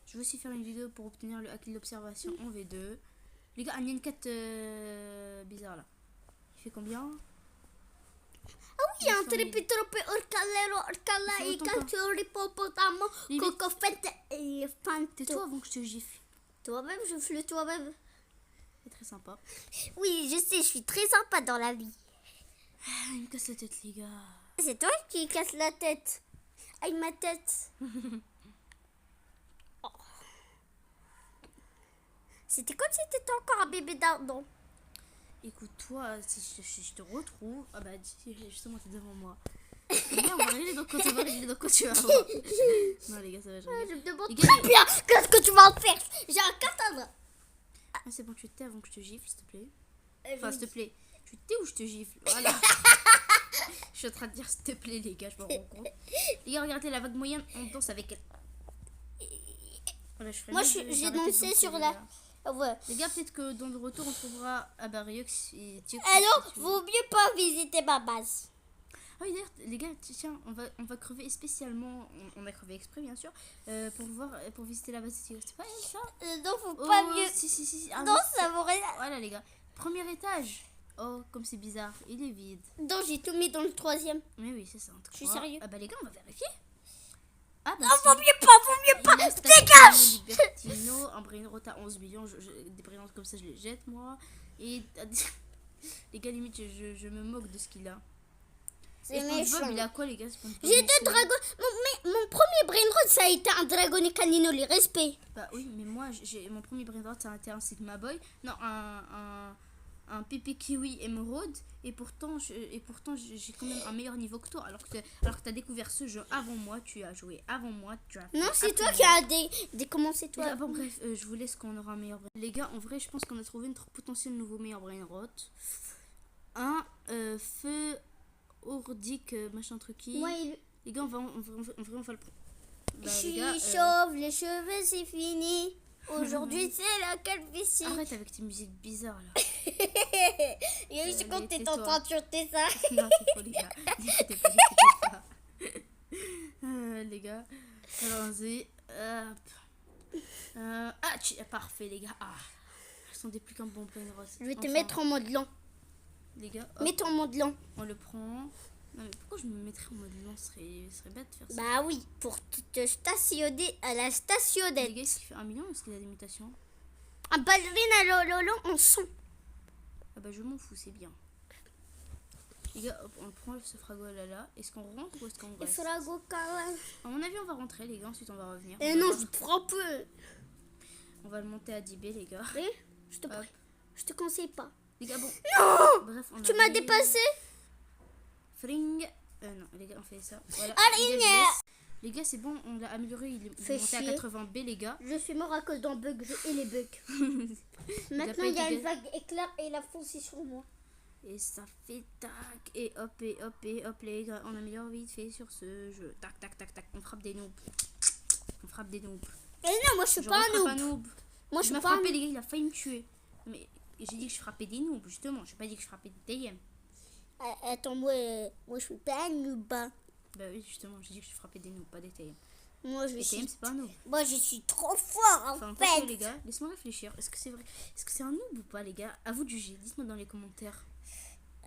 Je vais aussi faire une vidéo pour obtenir le hack d'observation en V2. Les gars, il y a une 4 bizarre là. Il fait combien? Ah oui, il y a un tripitrope orcalero orcala hippopotamo cocofente et Tais-toi avant que je te gifle. Toi-même, je fais toi-même. C'est très sympa. Oui, je sais, je suis très sympa dans la vie. Ah, il me casse la tête, les gars. C'est toi qui casse la tête. Aïe, ma tête. Oh. C'était comme si t'étais encore un bébé dindon. Écoute, toi, si je te retrouve... Ah bah, justement, t'es devant moi. Bien, on va régler donc quand tu vas voir. Non, les gars, ça va, je Je me demande les très gars, bien qu'est-ce que tu vas en faire. J'ai un katana. Ah, c'est bon, tu te tais avant que je te gifle, s'il te plaît. Euh, Enfin, s'il te plaît. Tu te tais ou je te gifle? Voilà. Je suis en train de dire s'il te plaît, les gars, je me rends compte. Les gars, regardez la vague moyenne, on danse avec elle. Voilà, Moi, j'ai dansé sur la... Ouais. Les gars, peut-être que dans le retour, on trouvera Abariox et Tiox. Alors, vaut mieux pas visiter ma base. Ah oui, d'ailleurs, les gars, tiens, on va crever spécialement, on a crevé exprès, bien sûr, pour visiter la base de Tiox. C'est pas elle, ça? Non, faut pas mieux. Si. Ah, Non, oui, ça vaut rien. Voilà, les gars. Premier étage. Oh, comme c'est bizarre, il est vide. Non, j'ai tout mis dans le 3e. Mais oui, c'est ça. Je suis sérieux. Ah bah les gars, on va vérifier. Ah bah Non, si. vaut mieux pas, Il reste dégage. Libertino, un brainrot à 11 millions. Des brainrots comme ça, je les jette moi. Et les gars, limite, je me moque de ce qu'il a. C'est Et SpongeBob, méchant. il a quoi, les gars, SpongeBob? J'ai deux dragons. Mon premier brainrot, ça a été un dragon canino, les respects. Bah oui, mais moi, mon premier brainrot, ça a été un Sigma Boy. Non, un Pépé Kiwi Emerald. Et pourtant, j'ai quand même un meilleur niveau que toi. Alors que tu as découvert ce jeu avant moi, tu as joué avant moi. Tu as fait Non, c'est après toi qui moi. as des comment c'est toi. Les gars, bon, bref, je vous laisse qu'on aura un meilleur brain. Les gars, en vrai, je pense qu'on a trouvé notre potentiel nouveau meilleur brainrot. Un feu ordique, machin truc. Moi, Les gars, en vrai, on va le prendre. je Bah, les suis gars, chauve, les cheveux, c'est fini. Aujourd'hui, c'est la calvitie. arrête avec tes musiques bizarres là. Et je suis quand t'es tais-toi. en train de chanter ça. Non, c'est faux, les gars. N'écoutez pas. Les gars, allons-y. Parfait, les gars. Ah, elles sont des plus qu'un bon plein rose. Je vais te mettre en mode lent. Les gars, hop, Mets-toi en mode lent. on le prend. Non, mais pourquoi je me mettrais en mode lent? Ce serait bête de faire ça. Bah oui, pour te stationner à la Les stationnette. gars, est-ce qu'il fait 1 million ou est-ce qu'il a des mutations? Un ballerina lolo en son. Ah bah, je m'en fous, c'est bien. Les gars, hop, on le prend, ce frago là. Est-ce qu'on rentre ou est-ce qu'on Il reste? fera go kawaii. À mon avis, on va rentrer, les gars. Ensuite, on va revenir. Eh On va non, voir. je te prends peu. On va le monter à 10 B, les gars. Oui, Hop. je te conseille pas. Les gars, bon. Non, Bref, on tu a m'as mis- dépassé. Fring. Non, les gars, on fait ça. Voilà. Allez, Les gars, je nya. laisse. Les gars, c'est bon, on l'a amélioré. Il est Fais monté à chier. 80 B, les gars. Je suis mort à cause d'un bug et les bugs. a Maintenant, pas il y a été une vague éclair et il a foncé sur moi. Et ça fait tac. Et hop, les gars. On améliore vite fait sur ce jeu. Tac, tac, tac, tac. On frappe des noobs. On frappe des noobs. Mais non, moi je suis Je pas refrappe un noob. Moi je Il suis m'a pas un frappé, noob. les gars, il a failli me tuer. Mais j'ai dit que je frappais des noobs, justement. J'ai pas dit que je frappais des TM. Attends, moi je suis pas un noob. Bah oui, justement, j'ai dit que je frappais des noobs, pas des TM. Moi je Les TM, suis, c'est pas un noob. moi je suis trop fort en Enfin, fait. les gars, laisse-moi réfléchir. Est-ce que c'est vrai? Est-ce que c'est un noob ou pas, les gars? À vous de juger. Dites-moi dans les commentaires.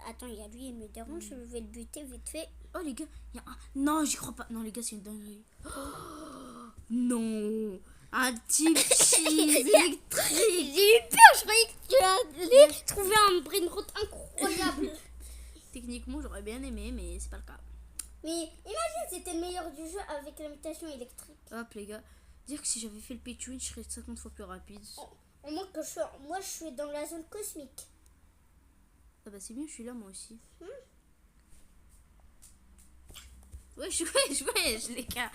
Attends, il y a lui, il me dérange, je vais le buter vite fait. Oh, les gars, il y a un. Non, j'y crois pas. Non, les gars, c'est une dinguerie. Oh, non! Un type cheese électrique! J'ai eu peur, je croyais que tu allais trouver un brainrot incroyable. Techniquement, j'aurais bien aimé, mais c'est pas le cas. Mais imagine, c'était le meilleur du jeu avec la mutation électrique. Hop, les gars. Dire que si j'avais fait le pay to win, je serais 50 fois plus rapide. Au moins que moi je suis dans la zone cosmique. Ah bah c'est bien, je suis là moi aussi. Hmm. Wesh, les gars.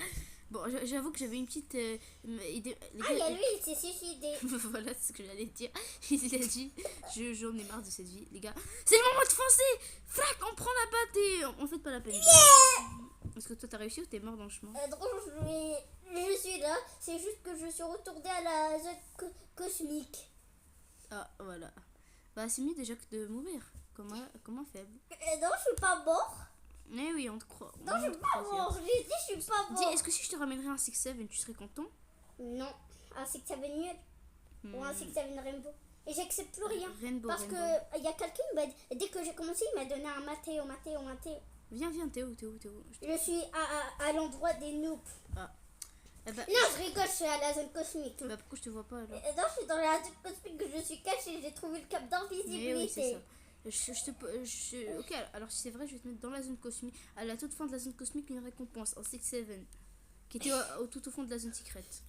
Bon, j'avoue que j'avais une petite idée. Les Ah, il y a gars, lui, il s'est suicidé. voilà ce que j'allais dire. Il a dit, j'en ai marre de cette vie, les gars. C'est le moment de foncer. Frac, on prend la batte et on fait pas la peine. Est-ce que toi t'as réussi ou t'es mort dans le chemin? Drôle, je suis là, c'est juste que je suis retournée à la zone cosmique. Ah, voilà. Bah c'est mieux déjà que de mourir. Comment faible. Non, je suis pas mort. Mais oui, on te croit. Non, je suis pas mort. J'ai dit, je suis pas Dis, mort. est-ce que si je te ramènerais un 6-7, tu serais content? Non, un Six Seven nul ou un Six Seven Rainbow. Et j'accepte plus rien. Rainbow, Parce Rainbow. que il y a quelqu'un, dès que j'ai commencé, il m'a donné un Mathéo. Viens, Théo. Je suis à l'endroit des noobs. Eh bah, Non, je rigole, je suis à la zone cosmique. bah, pourquoi je te vois pas alors? Non, je suis dans la zone cosmique que je suis cachée. J'ai trouvé le cap Mais oui, c'est d'invisibilité. ça. Ok, alors si c'est vrai, je vais te mettre dans la zone cosmique. À la toute fin de la zone cosmique, une récompense en 6-7 qui était tout au fond de la zone secrète.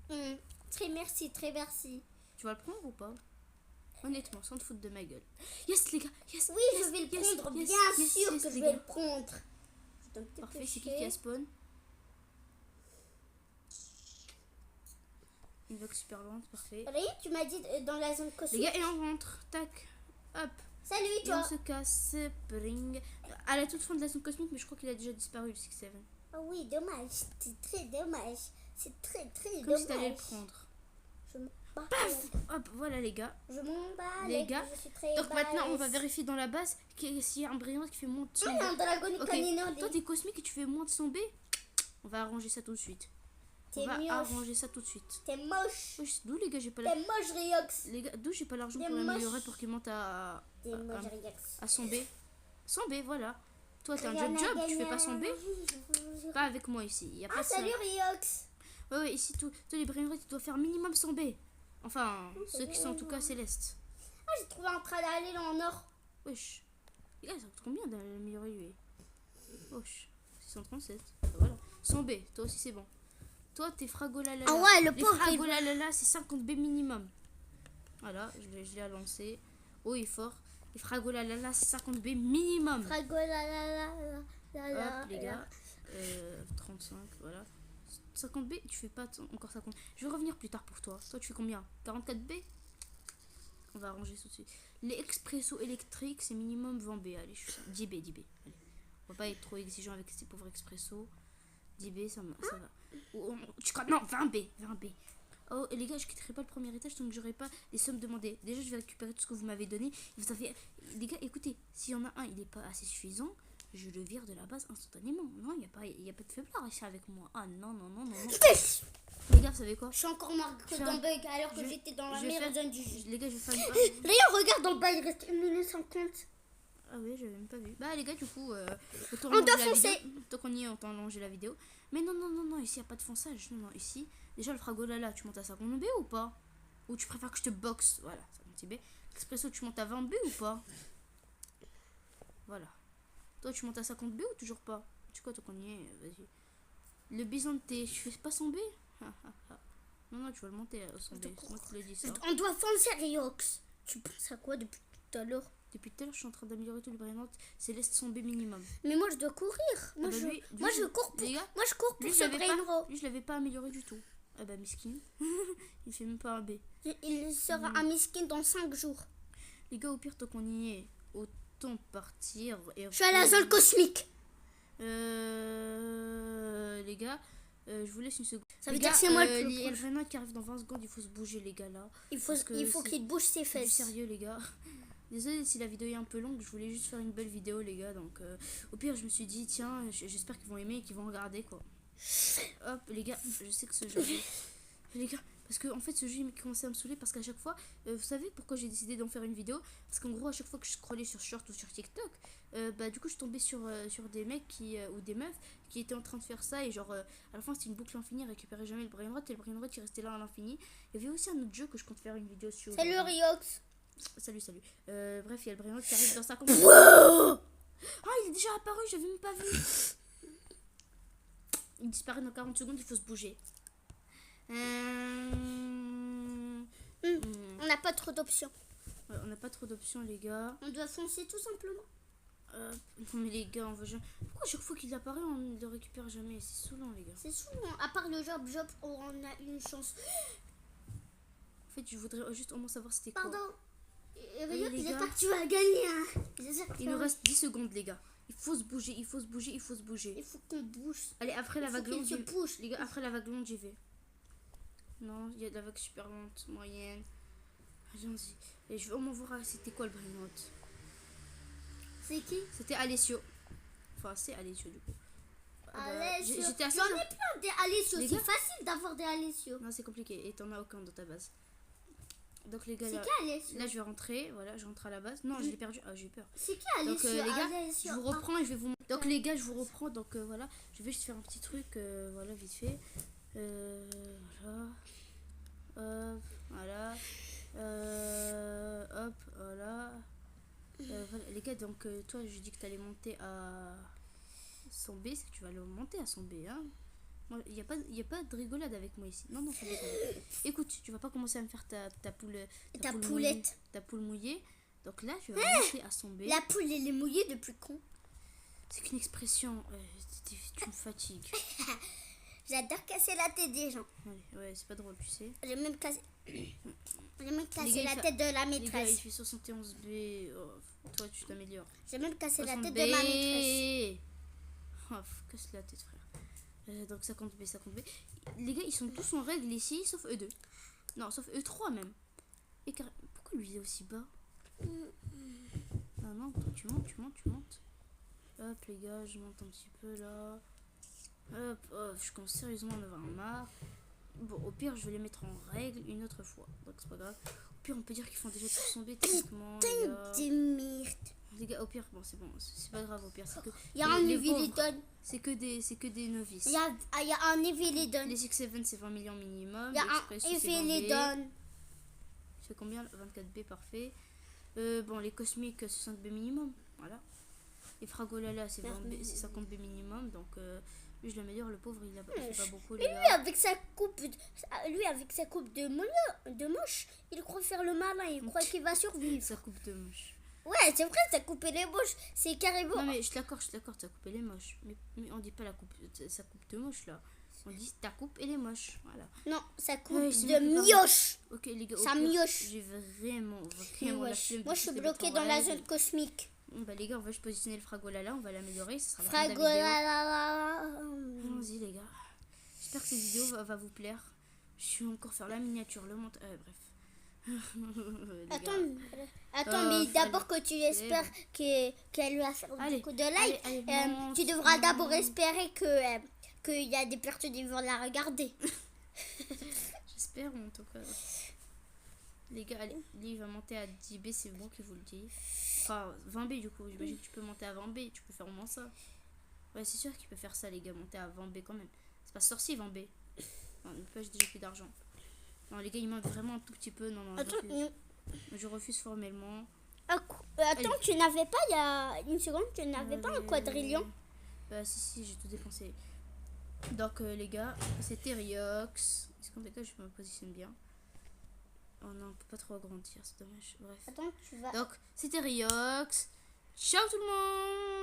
Très merci, très merci. Tu vas le prendre ou pas? Honnêtement, sans te foutre de ma gueule. Yes, les gars, yes! Oui, yes, je vais le yes, prendre, yes, bien yes, sûr yes, que les je vais gars. le prendre. Donc, Parfait, c'est qui a spawn? Une vox super lente, parfait. Rien, tu m'as dit dans la zone Les cosmique. gars, et on rentre. Tac. Hop. Salut, Et toi. on se casse. Spring. À la toute fin de la zone cosmique, mais je crois qu'il a déjà disparu le 6-7. Ah oui, dommage. C'est très dommage. C'est très, très Comme si t'allais le dommage. prendre. Je m'en bats. Paf! Hop, voilà les gars. Je m'en bats. Les gars, je suis très Donc maintenant, on va balèze. vérifier dans la base s'il y a un brillant qui fait moins de son Il y a un B. dragon Ok, canino. toi t'es cosmique et tu fais moins de son B. On va arranger ça tout de suite. T'es On va moche. arranger ça tout de suite. T'es moche. Wesh, d'où les gars, j'ai pas T'es moche, Riox. Les gars, d'où j'ai pas l'argent T'es pour moche. l'améliorer pour qu'il monte à T'es moche, Riox. son B. Son B, voilà. Toi, t'es un job, tu fais pas son B. Pas avec moi ici. Y a pas Ah, ça. salut Riox. Ouais, ici, tous les brainrots, tu dois faire minimum son B. Enfin, ceux qui sont en tout cas célestes. Ah, j'ai trouvé un train d'aller là en or. Wesh. Les gars, ça coûte combien d'améliorer lui? Wesh. 637. Voilà. Son B, toi aussi c'est bon. Toi, t'es fragolalala. Ah ouais, le Les pauvre. fragolalala, c'est 50 B minimum. Voilà, je l'ai lancé. Oh, il est fort. Les fragolalala, c'est 50 B minimum. Frago la la la la la. Hop, les gars. 35, voilà. 50 B, tu fais pas encore 50. Je vais revenir plus tard pour toi. Toi, tu fais combien? 44 B? On va arranger ça tout de suite. Les expressos électriques, c'est minimum 20 B. Allez, 10 B, 10 B. Allez. On va pas être trop exigeant avec ces pauvres expressos. 10 B, ça va. Non, 20 B. 20 B. Oh, et les gars, je quitterai pas le premier étage tant que j'aurai pas les sommes demandées. Déjà, je vais récupérer tout ce que vous m'avez donné. Vous avez... Les gars, écoutez, s'il y en a un, il est pas assez suffisant, je le vire de la base instantanément. Non, il n'y a pas de faiblard ici avec moi. Ah non. Les gars, vous savez quoi? Je suis encore marqué dans le bug alors que j'étais dans la meilleure zone du jeu. Les gars, je vais faire une... D'ailleurs, regarde dans le bas, il reste 1 minute 50. Ah oui, j'avais même pas vu. Bah les gars, du coup, On doit foncer. Tant qu'on y est, on t'a allongé la vidéo. Mais non, ici, il n'y a pas de fonçage. Non, ici, déjà, le fragolala, tu montes à 50 B ou pas? Ou tu préfères que je te boxe? Voilà, 50 B. Expresso, tu montes à 20 B ou pas? Voilà. Toi, tu montes à 50 B ou toujours pas? Tu quoi, tant qu'on y est, vas-y. Le byzantin, je fais pas son B? Non, tu vas le monter son B. C'est moi qui te le dis ça. On doit foncer, Riox. Tu penses à quoi depuis tout à l'heure? Depuis tout à l'heure, je suis en train d'améliorer tous les brainrots. Céleste son B minimum. Mais moi, je dois courir. Moi, je cours pour, les gars, moi, je cours pour ce brainrot. Lui, je l'avais pas amélioré du tout. Ah bah, miskin. Il fait même pas un B. Il sera un miskin dans 5 jours. Les gars, au pire, tant qu'on y est, autant partir. Et je suis à la zone cosmique. Les gars, je vous laisse une seconde. Ça veut dire que c'est moi le plus Il y a le brainrot qui arrive dans 20 secondes. Il faut se bouger, les gars, là. Il faut qu'il bouge ses fesses. Sérieux, les gars. Désolée si la vidéo est un peu longue, je voulais juste faire une belle vidéo, les gars. Donc, au pire, je me suis dit, tiens, j'espère qu'ils vont aimer et qu'ils vont regarder, quoi. Hop, les gars, je sais que ce jeu. Les gars, parce que en fait, ce jeu il commençait à me saouler parce qu'à chaque fois, vous savez pourquoi j'ai décidé d'en faire une vidéo? Parce qu'en gros, à chaque fois que je scrollais sur Short ou sur TikTok, bah du coup, je tombais sur des mecs ou des meufs qui étaient en train de faire ça. Et genre, à la fin, c'était une boucle infinie, récupérer jamais le brainrot. Et le brainrot, il restait là à l'infini. Il y avait aussi un autre jeu que je compte faire une vidéo sur. Salut Riox. Salut. Bref, il y a le brainrot qui arrive dans 50. Ah, il est déjà apparu, j'avais même pas vu. Il disparaît dans 40 secondes, il faut se bouger. On n'a pas trop d'options. Ouais, on n'a pas trop d'options, les gars. On doit foncer tout simplement. Non, mais les gars, on va jamais. Pourquoi chaque fois qu'il apparaît, on ne le récupère jamais? C'est saoulant, les gars. C'est saoulant. À part le job, on a une chance. En fait, je voudrais juste au moins savoir c'était quoi. Pardon. J'espère que tu vas gagner. Hein. Il nous reste 10 secondes, les gars. Il faut se bouger. Il faut qu'on bouge. Allez, après la vague longue, les gars, après la vague longue, j'y vais. Non, il y a de la vague super lente, moyenne. Allons-y. Et je veux au moins voir c'était quoi le brainrot. C'est qui? C'était Alessio. Enfin, c'est Alessio du coup. Alessio. J'étais assez... J'en ai plein des Alessio. C'est gars... facile d'avoir des Alessio. Non, c'est compliqué. Et t'en as aucun dans ta base. Donc les gars, là je vais rentrer. Voilà, je rentre à la base. Non, je l'ai perdu. Ah, j'ai eu peur. C'est qui Alessio? Donc les gars, je vous reprends et je vais vous... Donc les gars, je vous reprends. Donc voilà, je vais juste faire un petit truc. Voilà, vite fait. Voilà. Voilà. Hop, voilà. Voilà. Les gars, donc toi, je dis que tu allais monter à 100 B, c'est que tu vas le monter à 100 B. Hein. Il n'y a pas de rigolade avec moi ici. Non, c'est bon. Écoute, tu vas pas commencer à me faire ta poulette. Ta poule mouillée. Donc là, je vais monter à 100 B. La poule, elle est mouillée depuis quand? C'est qu'une expression. Tu me fatigues. J'adore casser la tête des gens. Ouais, c'est pas drôle, tu sais. J'ai même cassé la tête de la maîtresse. Les gars, il fait 71 B. Oh, toi, tu t'améliores. J'ai même cassé la tête de ma maîtresse. Oh, casse la tête, frère. Donc 50 B. Les gars, ils sont tous en règle ici, sauf E2. Non, sauf E3 même. Et pourquoi lui il est aussi bas? Ah non, toi, tu montes. Hop, les gars, je monte un petit peu là. Hop, je commence sérieusement à en avoir marre. Bon, au pire, je vais les mettre en règle une autre fois. Donc, c'est pas grave. Au pire, on peut dire qu'ils font déjà tous son B techniquement. Putain de merde. Les gars, au pire, bon, c'est pas grave, au pire, c'est que. Il y a un les Evil pauvres, Eden. c'est que des novices. Il y a un Evil Eden. Les 6-7, c'est 20 millions minimum. Il y a un L'Express, c'est Evil 20 B. Eden. C'est combien? 24B, parfait. Bon, les cosmiques, c'est 5B minimum. Voilà. Les Fragolala, c'est 20B, c'est 50B minimum. Donc, lui, je l'améliore. Le pauvre, il fait pas beaucoup, les Mais gars. lui avec sa coupe de moche, il croit faire le malin, il croit qu'il va survivre. Sa coupe de moche. Ouais, c'est vrai, ça coupé les moches, c'est carrément. Non, mais je t'accorde, t'as coupé les moches. Mais on dit pas sa coupe de moche, là. On dit ta coupe et les moches. Voilà. Non, sa coupe Ouais, c'est de mieux que mioche. Ok, les gars, au Ça pire, mioche. j'ai vraiment la Wesh. flemme de Moi, je suis tous les bloquée mettre dans en la règle. zone cosmique. Bon, bah, les gars, on va juste positionner le Fragolala, on va l'améliorer. Ce sera la fin de la vidéo. Fragolala. Allons-y, les gars. J'espère que cette vidéo va vous plaire. Je vais encore faire la miniature, le montage. Bref. Les Attends, gars. mais d'abord que tu espères qu'elle va faire Allez, beaucoup de likes, allez, tu devras d'abord espérer qu'il y a des personnes qui vont la regarder. J'espère, en tout cas. Les gars, allez, lui, il va monter à 10B, c'est bon que vous le dites. Enfin, 20B, du coup. J'imagine que tu peux monter à 20B. Tu peux faire au moins ça. Ouais, c'est sûr qu'il peut faire ça, les gars. Monter à 20B quand même. C'est pas sorcier, 20B. Non, il peut, j'ai déjà plus d'argent. Non, les gars, il manque vraiment un tout petit peu. Non, Attends, je refuse formellement. attends, tu n'avais pas, il y a une seconde, tu n'avais pas un quadrillion? Bah, si, j'ai tout dépensé. Donc, les gars, c'était Riox. Est-ce qu'en tout cas, je me positionne bien? Oh non, on peut pas trop agrandir, c'est dommage. Bref. Attends, tu vas... Donc, c'était Riox. Ciao tout le monde!